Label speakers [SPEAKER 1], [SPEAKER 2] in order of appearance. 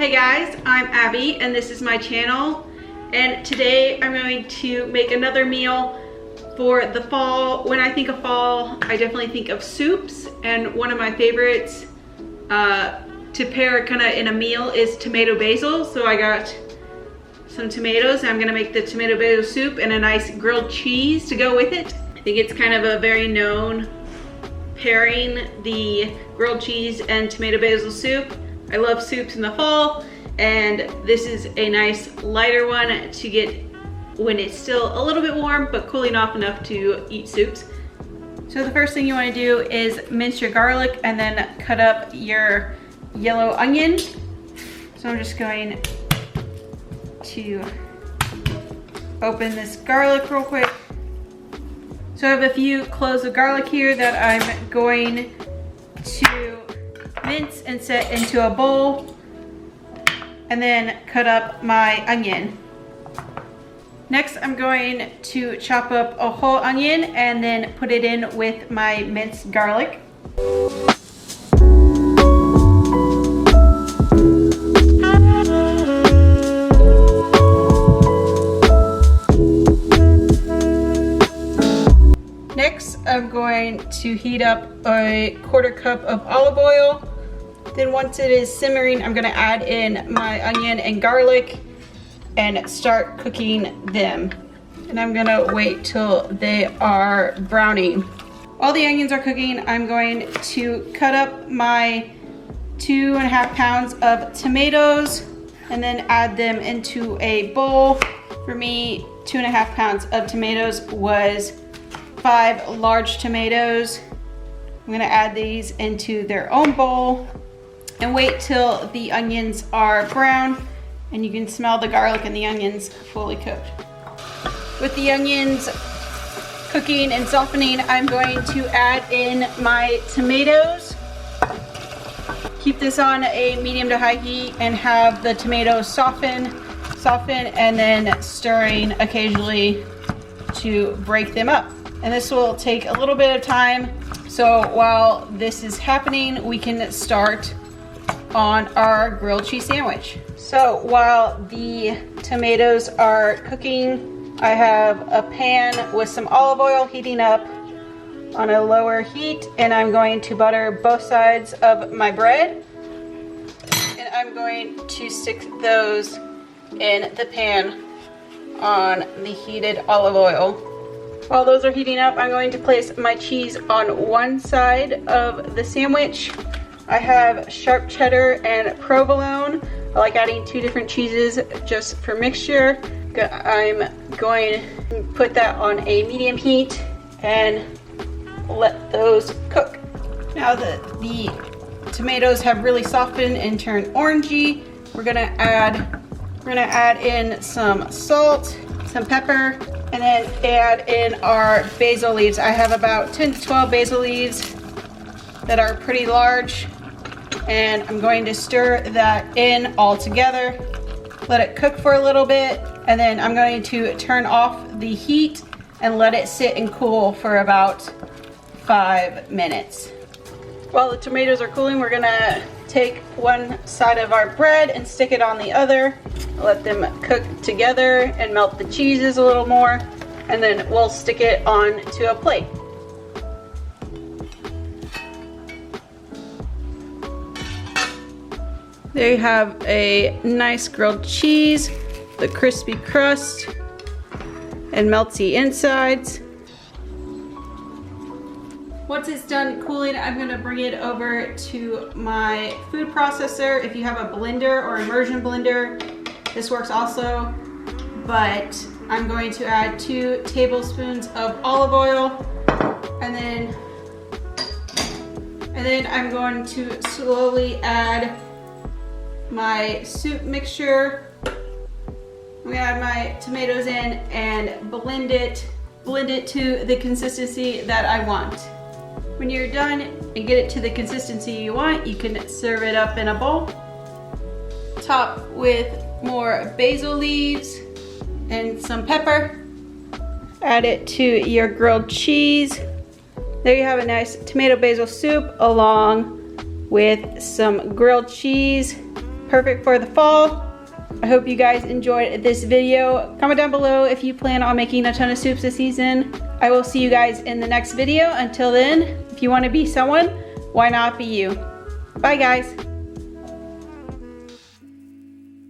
[SPEAKER 1] Hey guys, I'm Abby and this is my channel, and today I'm going to make another meal for the fall. When I think of fall, I definitely think of soups, and one of my favorites to pair kind of in a meal is tomato basil. So I got some tomatoes and I'm gonna make the tomato basil soup and a nice grilled cheese to go with it. I think it's kind of a very known pairing, the grilled cheese and tomato basil soup. I love soups in the fall, and this is a nice lighter one to get when it's still a little bit warm but cooling off enough to eat soups. So the first thing you want to do is mince your garlic and then cut up your yellow onion. So I'm just going to open this garlic real quick. So I have a few cloves of garlic here that I'm going to mince and set into a bowl, and then cut up my onion. Next, I'm going to chop up a whole onion and then put it in with my minced garlic. Next, I'm going to heat up a 1/4 cup of olive oil. Then once it is simmering, I'm gonna add in my onion and garlic and start cooking them. And I'm gonna wait till they are browning. While the onions are cooking, I'm going to cut up my 2.5 pounds of tomatoes and then add them into a bowl. For me, 2.5 pounds of tomatoes was 5 large tomatoes. I'm gonna add these into their own bowl and wait till the onions are brown and you can smell the garlic and the onions fully cooked. With the onions cooking and softening, I'm going to add in my tomatoes. Keep this on a medium to high heat and have the tomatoes soften, and then stirring occasionally to break them up. And this will take a little bit of time. So while this is happening, we can start on our grilled cheese sandwich. So while the tomatoes are cooking, I have a pan with some olive oil heating up on a lower heat, and I'm going to butter both sides of my bread, and I'm going to stick those in the pan on the heated olive oil. While those are heating up, I'm going to place my cheese on one side of the sandwich. I have sharp cheddar and provolone. I like adding 2 different cheeses just for mixture. I'm going to put that on a medium heat and let those cook. Now that the tomatoes have really softened and turned orangey, we're gonna add in some salt, some pepper, and then add in our basil leaves. I have about 10 to 12 basil leaves that are pretty large, and I'm going to stir that in all together. Let it cook for a little bit, and then I'm going to turn off the heat and let it sit and cool for about 5 minutes. While the tomatoes are cooling, we're gonna take one side of our bread and stick it on the other. Let them cook together and melt the cheeses a little more, and then we'll stick it onto a plate. There you have a nice grilled cheese, the crispy crust and melty insides. Once it's done cooling, I'm gonna bring it over to my food processor. If you have a blender or immersion blender, this works also, but I'm going to add 2 tablespoons of olive oil, and then I'm going to slowly add my soup mixture. I'm gonna add my tomatoes in and blend it to the consistency that I want. When you're done and get it to the consistency you want, you can serve it up in a bowl. Top with more basil leaves and some pepper. Add it to your grilled cheese. There you have a nice tomato basil soup along with some grilled cheese perfect for the fall. I hope you guys enjoyed this video. Comment down below if you plan on making a ton of soups this season. I will see you guys in the next video. Until then, if you want to be someone, why not be you? Bye guys.